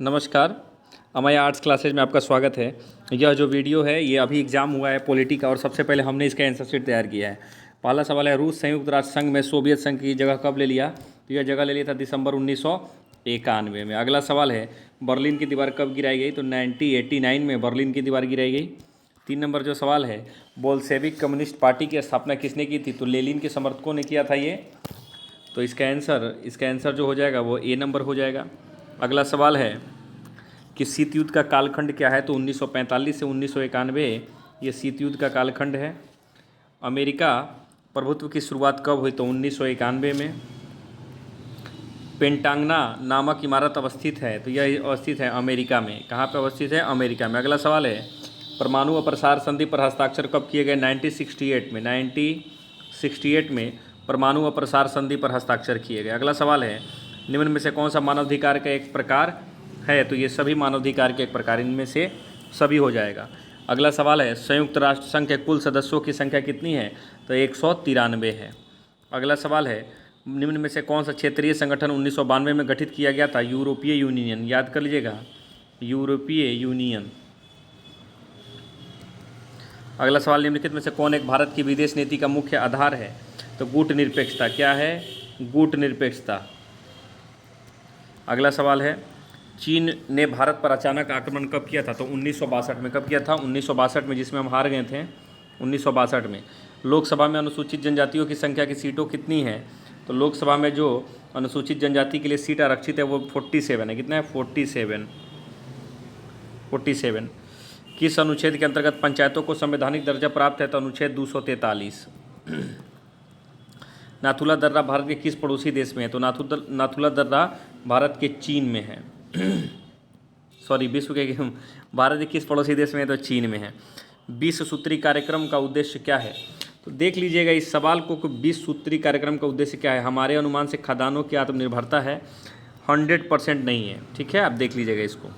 नमस्कार। हमारे arts classes में आपका स्वागत है। यह जो वीडियो है ये अभी एग्ज़ाम हुआ है पॉलिटी का और सबसे पहले हमने इसका आंसर शीट तैयार किया है। पहला सवाल है, रूस संयुक्त राष्ट्र संघ में सोवियत संघ की जगह कब ले लिया? तो यह जगह ले लिया था दिसंबर 1991 में। अगला सवाल है, बर्लिन की दीवार कब गिराई गई? तो 1989 में बर्लिन की दीवार गिराई गई। 3 नंबर जो सवाल है, बोल्शेविक कम्युनिस्ट पार्टी की स्थापना किसने की थी? तो लेनिन के समर्थकों ने किया था ये। तो इसका आंसर जो हो जाएगा वो ए नंबर हो जाएगा। अगला सवाल है कि शीत युद्ध का कालखंड क्या है? तो 1945 से 1991 ये शीत युद्ध का कालखंड है। अमेरिका प्रभुत्व की शुरुआत कब हुई? तो 1991 में। पेंटांगना नामक इमारत अवस्थित है, तो यह अवस्थित है अमेरिका में। कहाँ पे अवस्थित है? अमेरिका में। अगला सवाल है, परमाणु अप्रसार संधि पर हस्ताक्षर कब किए गए? 1968 में परमाणु अप्रसार संधि पर हस्ताक्षर किए गए। अगला सवाल है, निम्न में से कौन सा मानवाधिकार का एक प्रकार है? तो ये सभी मानवाधिकार के एक प्रकार, इनमें से सभी हो जाएगा। अगला सवाल है, संयुक्त राष्ट्र संघ के कुल सदस्यों की संख्या कितनी है? तो 193 है। अगला सवाल है, निम्न में से कौन सा क्षेत्रीय संगठन 1992 में गठित किया गया था? यूरोपीय यूनियन। याद कर लीजिएगा, यूरोपीय यूनियन। अगला सवाल, निम्नलिखित में से कौन एक भारत की विदेश नीति का मुख्य आधार है? तो कूटनिरपेक्षता। क्या है? कूटनिरपेक्षता। अगला सवाल है, चीन ने भारत पर अचानक आक्रमण कब किया था? तो 1962 में। कब किया था? 1962 में, जिसमें हम हार गए थे 1962 में। लोकसभा में अनुसूचित जनजातियों की संख्या की सीटों कितनी है? तो लोकसभा में जो अनुसूचित जनजाति के लिए सीट आरक्षित है वो 47 है। कितना है? 47। किस अनुच्छेद के अंतर्गत पंचायतों को संवैधानिक दर्जा प्राप्त है? तो अनुच्छेद 243। नाथुला दर्रा भारत के किस पड़ोसी देश में है? तो नाथुला दर्रा भारत के चीन में है। विश्व के भारत के किस पड़ोसी देश में है? तो चीन में है। 20 सूत्री कार्यक्रम का उद्देश्य क्या है? तो देख लीजिएगा इस सवाल को कि 20 सूत्री कार्यक्रम का उद्देश्य क्या है। हमारे अनुमान से खदानों की आत्मनिर्भरता है, 100% नहीं है। ठीक है, आप देख लीजिएगा इसको।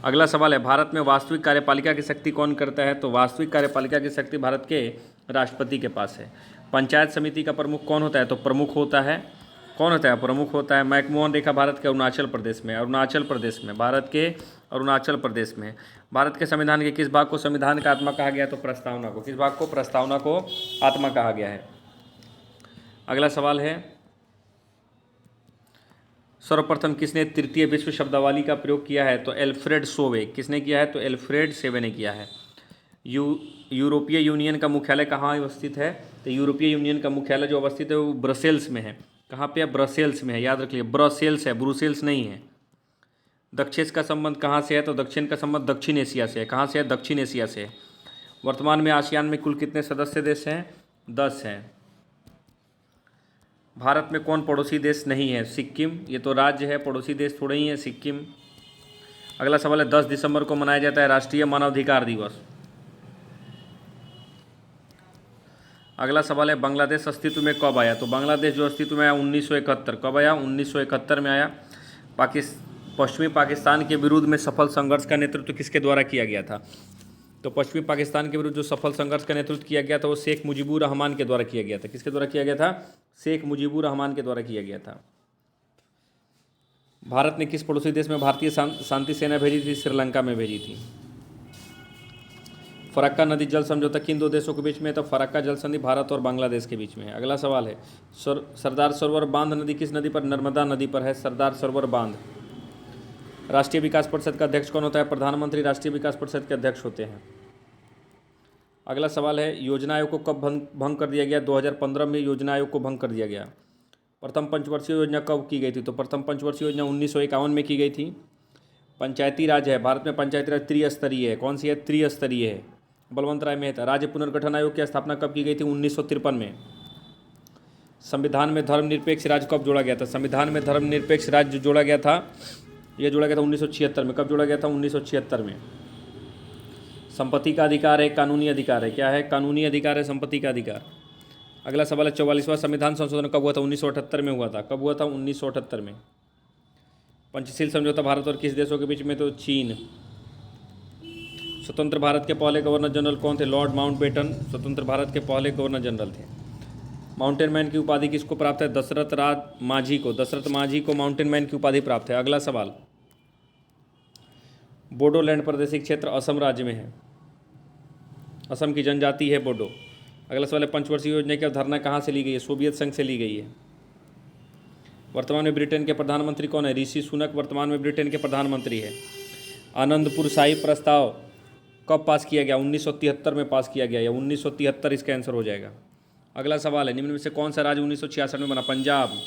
अगला सवाल है, भारत में वास्तविक कार्यपालिका की शक्ति कौन करता है? तो वास्तविक कार्यपालिका की शक्ति भारत के राष्ट्रपति के पास है। पंचायत समिति का प्रमुख कौन होता है? तो प्रमुख होता है, कौन होता है? प्रमुख होता है मैकमोहन रेखा भारत के अरुणाचल प्रदेश में। भारत के अरुणाचल प्रदेश में। भारत के संविधान के किस भाग को संविधान का आत्मा कहा गया? तो प्रस्तावना को। किस भाग को? प्रस्तावना को आत्मा कहा गया है। अगला सवाल है, सर्वप्रथम किसने तृतीय विश्व शब्दावली का प्रयोग किया है? तो एल्फ्रेड सोवे। किसने किया है? तो एल्फ्रेड सेवे ने किया है। यूरोपीय यूनियन का मुख्यालय कहाँ अवस्थित है? तो यूरोपीय यूनियन का मुख्यालय जो अवस्थित है वो ब्रसेल्स में है। कहाँ पे है? ब्रसेल्स में है। याद रखिए, ब्रसेल्स है, ब्रुसेल्स नहीं है। दक्षिण का संबंध कहाँ से है? तो दक्षिण का संबंध दक्षिण एशिया से है। कहाँ से है? दक्षिण एशिया से। वर्तमान में आसियान में कुल कितने सदस्य देश हैं? 10 हैं। भारत में कौन पड़ोसी देश नहीं है? सिक्किम। ये तो राज्य है, पड़ोसी देश थोड़े ही है सिक्किम। अगला सवाल है, 10 दिसंबर को मनाया जाता है राष्ट्रीय मानवाधिकार दिवस। अगला सवाल है, बांग्लादेश अस्तित्व में कब आया? तो बांग्लादेश जो अस्तित्व में आया 1971। कब आया? 1971 में आया। पश्चिमी पाकिस्तान के विरुद्ध में सफल संघर्ष का नेतृत्व किसके द्वारा किया गया था? तो पश्चिमी पाकिस्तान के विरुद्ध जो सफल संघर्ष का नेतृत्व किया गया था वो शेख मुजीबुर रहमान के द्वारा किया गया था। किसके द्वारा किया गया था? शेख मुजीबुर रहमान के द्वारा किया गया था। भारत ने किस पड़ोसी देश में भारतीय शांति सेना भेजी थी? श्रीलंका में भेजी थी। फरक्का नदी जल समझौता किन दो देशों के बीच में है? तो फरक्का जल संधि भारत और बांग्लादेश के बीच में है। अगला सवाल है, सरदार सरोवर बांध नदी किस नदी पर? नर्मदा नदी पर है सरदार सरोवर बांध। राष्ट्रीय विकास परिषद का अध्यक्ष कौन होता है? प्रधानमंत्री राष्ट्रीय विकास परिषद के अध्यक्ष होते हैं। अगला सवाल है, योजना आयोग को कब भंग कर दिया गया? 2015 में योजना आयोग को भंग कर दिया गया। प्रथम पंचवर्षीय योजना कब की गई थी? तो प्रथम पंचवर्षीय योजना 1951 में की गई थी। पंचायती राज है, भारत में पंचायती राज त्रिस्तरीय है। कौन सी है? त्रिस्तरीय है। बलवंत राय मेहता। राज्य पुनर्गठन आयोग की स्थापना कब की गई थी? 1953 में। संविधान में धर्मनिरपेक्ष राज्य कब जोड़ा गया था? संविधान में धर्मनिरपेक्ष राज्य जोड़ा गया था, यह जोड़ा गया था 1976 में। कब जोड़ा गया था? 1976 में। संपत्ति का अधिकार है, कानूनी अधिकार है। क्या है? कानूनी अधिकार है, संपत्ति का अधिकार। अगला सवाल है, 44वां संविधान संशोधन कब हुआ था? 1978 में हुआ था। कब हुआ था? 1978 में। पंचशील समझौता भारत और किस देशों के बीच में? तो चीन। स्वतंत्र भारत के पहले गवर्नर जनरल कौन थे? लॉर्ड माउंटबेटन स्वतंत्र भारत के पहले गवर्नर जनरल थे। माउंटेन मैन की उपाधि किसको प्राप्त है? दशरथ राज मांझी को। दशरथ मांझी को माउंटेन मैन की उपाधि प्राप्त है। अगला सवाल, बोडोलैंड प्रादेशिक क्षेत्र असम राज्य में है। असम की जनजाति है बोडो। अगला सवाल है, पंचवर्षीय योजना की अवधारणा कहाँ से ली गई है? सोवियत संघ से ली गई है। वर्तमान में ब्रिटेन के प्रधानमंत्री कौन है? ऋषि सुनक वर्तमान में ब्रिटेन के प्रधानमंत्री है। आनंदपुर साहिब प्रस्ताव कब पास किया गया? 1973 में पास किया गया, या 1973 इसका आंसर हो जाएगा। अगला सवाल है, निम्न में से कौन सा राज्य 1966 में बना? पंजाब।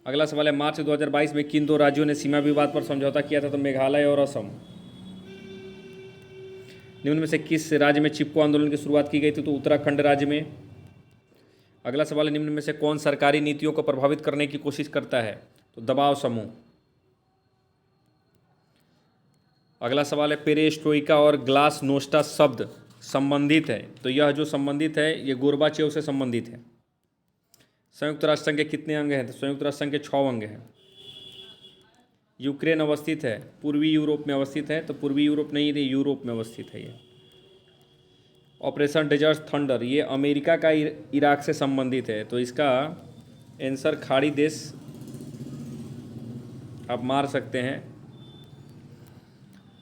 अगला सवाल है, मार्च 2022 में किन दो राज्यों ने सीमा विवाद पर समझौता किया था? तो मेघालय और असम। निम्न में से किस राज्य में चिपको आंदोलन की शुरुआत की गई थी? तो उत्तराखंड राज्य में। अगला सवाल है, निम्न में से कौन सरकारी नीतियों को प्रभावित करने की कोशिश करता है? तो दबाव समूह। अगला सवाल है, पेरेस्ट्रोइका और ग्लासनोस्टा शब्द संबंधित है? तो यह जो संबंधित है ये गोर्बाचेव से संबंधित है। संयुक्त राष्ट्र संघ के कितने अंग हैं? तो संयुक्त राष्ट्र संघ के 6 अंग हैं। यूक्रेन अवस्थित है, पूर्वी यूरोप में अवस्थित है, तो पूर्वी यूरोप नहीं है, यूरोप में अवस्थित है ये। ऑपरेशन डेजर्ट थंडर ये अमेरिका का इराक से संबंधित है, तो इसका आंसर खाड़ी देश आप मार सकते हैं।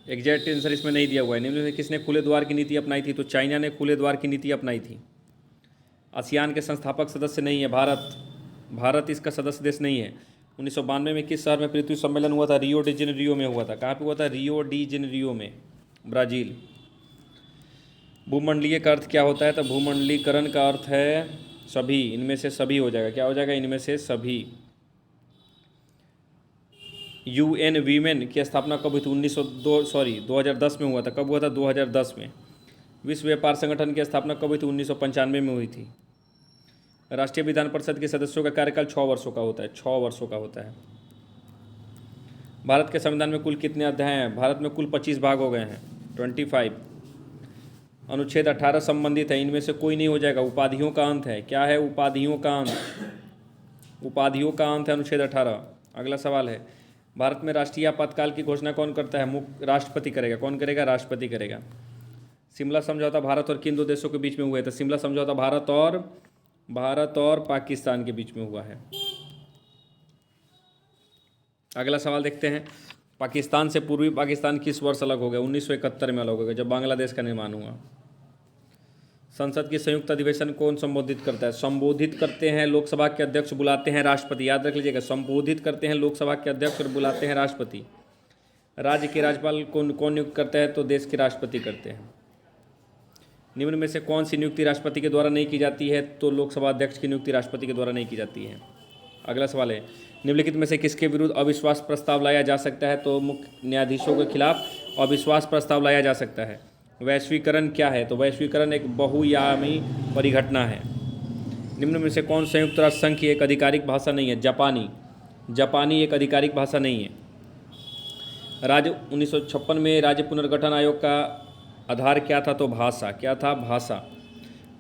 एग्जैक्ट आंसर इसमें नहीं दिया हुआ है। निम्न में किसने खुले द्वार की नीति अपनाई थी? तो चाइना ने खुले द्वार की नीति अपनाई थी। आसियान के संस्थापक सदस्य नहीं है भारत इसका सदस्य देश नहीं है। 1992 में किस शहर में पृथ्वी सम्मेलन हुआ था? रियो डी जेनेरियो में हुआ था। कहाँ पे हुआ था? रियो डी जेनेरियो में, ब्राज़ील। भूमंडलीय का अर्थ क्या होता है? तो भूमंडलीकरण का अर्थ है सभी, इनमें से सभी हो जाएगा। क्या हो जाएगा? इनमें से सभी। UN वीमेन की स्थापना कब हुई थी? 2010 में हुआ था। कब हुआ था? 2010 में। विश्व व्यापार संगठन की स्थापना कब हुई थी? 1995 में हुई थी। राष्ट्रीय विधान परिषद के सदस्यों का कार्यकाल 6 वर्षों का होता है। 6 वर्षों का होता है। भारत के संविधान में कुल कितने अध्याय हैं? भारत में कुल 25 भाग हो गए हैं, 25। अनुच्छेद 18 संबंधित है, इनमें से कोई नहीं हो जाएगा। उपाधियों का अंत है। क्या है? उपाधियों का अंत। उपाधियों का अंत है अनुच्छेद 18। अगला सवाल है, भारत में राष्ट्रीय आपातकाल की घोषणा कौन करता है? मुख्य राष्ट्रपति करेगा। कौन करेगा? राष्ट्रपति करेगा। शिमला समझौता भारत और किन दो देशों के बीच में हुआ है? तो शिमला समझौता भारत और पाकिस्तान के बीच में हुआ है। अगला सवाल देखते हैं, पाकिस्तान से पूर्वी पाकिस्तान किस वर्ष अलग हो गया? 1971 में अलग हो गया, जब बांग्लादेश का निर्माण हुआ। संसद की संयुक्त अधिवेशन कौन संबोधित करता है? संबोधित करते हैं लोकसभा के अध्यक्ष, बुलाते हैं राष्ट्रपति। याद रख लीजिएगा, संबोधित करते हैं लोकसभा के अध्यक्ष और बुलाते हैं राष्ट्रपति। राज्य के राज्यपाल कौन नियुक्त करता है? तो देश के राष्ट्रपति करते हैं। निम्न में से कौन सी नियुक्ति राष्ट्रपति के द्वारा नहीं की जाती है? तो लोकसभा अध्यक्ष की नियुक्ति राष्ट्रपति के द्वारा नहीं की जाती है। अगला सवाल है, निम्नलिखित में से किसके विरुद्ध अविश्वास प्रस्ताव लाया जा सकता है? तो मुख्य न्यायाधीशों के खिलाफ अविश्वास प्रस्ताव लाया जा सकता है। वैश्वीकरण क्या है? तो वैश्वीकरण एक बहुआयामी परिघटना है। निम्न में से कौन संयुक्त राष्ट्र संघ की एक आधिकारिक भाषा नहीं है? जापानी एक आधिकारिक भाषा नहीं है। राज्य 1956 में राज्य पुनर्गठन आयोग का आधार क्या था? तो भाषा। क्या था? भाषा।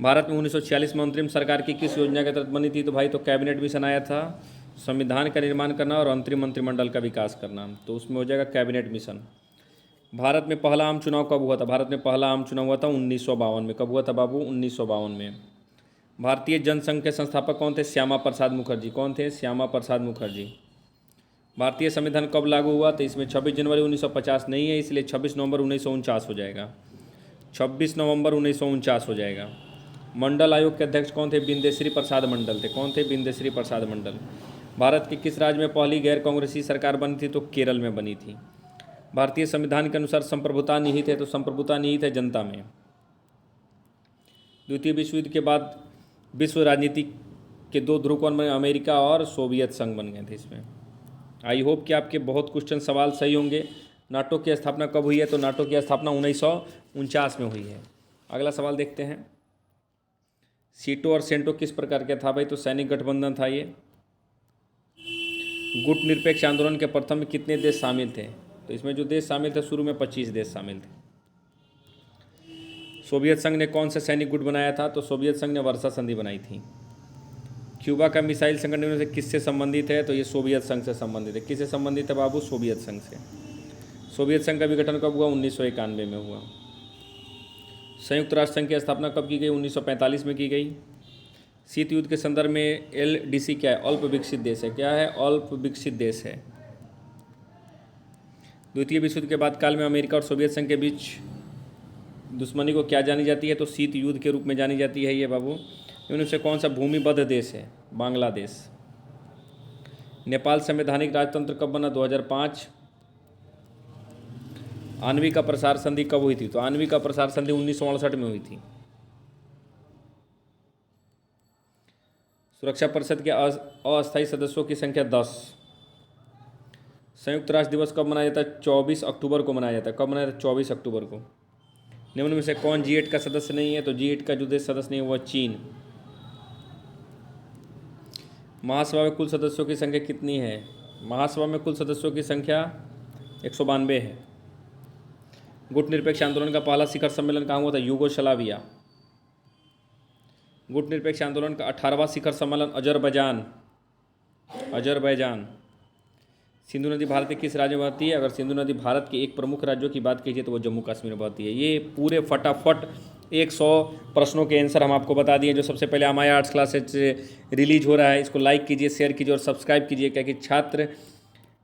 भारत में 1946 में अंतरिम सरकार की किस योजना के तहत बनी थी? तो भाई तो कैबिनेट मिशन आया था, संविधान का निर्माण करना और अंतरिम मंत्रिमंडल का विकास करना, तो उसमें हो जाएगा कैबिनेट मिशन। भारत में पहला आम चुनाव कब हुआ था? भारत में पहला आम चुनाव हुआ था 1952 में। कब हुआ था बाबू? 1952 में। भारतीय जनसंघ के संस्थापक कौन थे? श्यामा प्रसाद मुखर्जी। कौन थे? श्यामा प्रसाद मुखर्जी। भारतीय संविधान कब लागू हुआ? तो इसमें 26 जनवरी 1950 नहीं है, इसलिए 26 नवंबर 1949 हो जाएगा। 26 नवंबर 1949 हो जाएगा। मंडल आयोग के अध्यक्ष कौन थे? बिंदेश्री प्रसाद मंडल थे। कौन थे? बिंदेश्री प्रसाद मंडल। भारत के किस राज्य में पहली गैर कांग्रेसी सरकार बनी थी? तो केरल में बनी थी। भारतीय संविधान के अनुसार संप्रभुता निहित है, तो संप्रभुता निहित है जनता में। द्वितीय विश्व युद्ध के बाद विश्व राजनीति के 2 ध्रुव कौन बने? अमेरिका और सोवियत संघ बन गए थे। इसमें आई होप कि आपके बहुत क्वेश्चन सवाल सही होंगे। नाटो की स्थापना कब हुई है? तो नाटो की स्थापना 1949 में हुई है। अगला सवाल देखते हैं, सीटो और सेंटो किस प्रकार का था? भाई तो सैनिक गठबंधन था ये। गुट निरपेक्ष आंदोलन के प्रथम में कितने देश शामिल थे? तो इसमें जो देश शामिल थे शुरू में 25 देश शामिल थे। सोवियत संघ ने कौन सा सैनिक गुट बनाया था? तो सोवियत संघ ने वर्षा संधि बनाई थी। क्यूबा का मिसाइल संगठन से किससे संबंधित है? तो ये सोवियत संघ से संबंधित है। किससे संबंधित है बाबू? सोवियत संघ से। सोवियत संघ का विघटन कब हुआ? 1991 में हुआ। संयुक्त राष्ट्र संघ की स्थापना कब की गई? 1945 में की गई। शीत युद्ध के संदर्भ में LDC क्या है? अल्प विकसित देश है। क्या है? अल्प विकसित देश है। द्वितीय विश्व युद्ध के बाद काल में अमेरिका और सोवियत संघ के बीच दुश्मनी को क्या जानी जाती है? तो शीत युद्ध के रूप में जानी जाती है ये बाबू। इनमें से कौन सा भूमिबद्ध देश है? बांग्लादेश। नेपाल संवैधानिक राजतंत्र कब बना? 2005। आणविक का प्रसार संधि कब हुई थी? तो आणविक का प्रसार संधि 1968 में हुई थी। सुरक्षा परिषद के अस्थायी सदस्यों की संख्या 10। संयुक्त राष्ट्र दिवस कब मनाया जाता है? 24 अक्टूबर को मनाया जाता है। कब मनाया जाता है? 24 अक्टूबर को। निम्न में से कौन G8 का सदस्य नहीं है? तो G8 का जो देश सदस्य नहीं है वह चीन। महासभा में कुल सदस्यों की संख्या कितनी है? महासभा में कुल सदस्यों की संख्या 192 है। गुट निरपेक्ष आंदोलन का पहला शिखर सम्मेलन कहाँ हुआ था? यूगोस्लाविया। गुट निरपेक्ष आंदोलन का 18वां शिखर सम्मेलन अजरबैजान। सिंधु नदी भारत के किस राज्य में बहती है? अगर सिंधु नदी भारत के एक प्रमुख राज्यों की बात कीजिए तो वो जम्मू कश्मीर में बहती है। ये पूरे फटाफट 100 प्रश्नों के आंसर हम आपको बता दिए जो सबसे पहले अमाया आर्ट्स क्लासेज से रिलीज हो रहा है। इसको लाइक कीजिए, शेयर कीजिए और सब्सक्राइब कीजिए, क्योंकि छात्र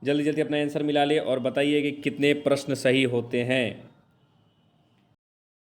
जल्दी जल्दी अपना आंसर मिला ले और बताइए कि कितने प्रश्न सही होते हैं।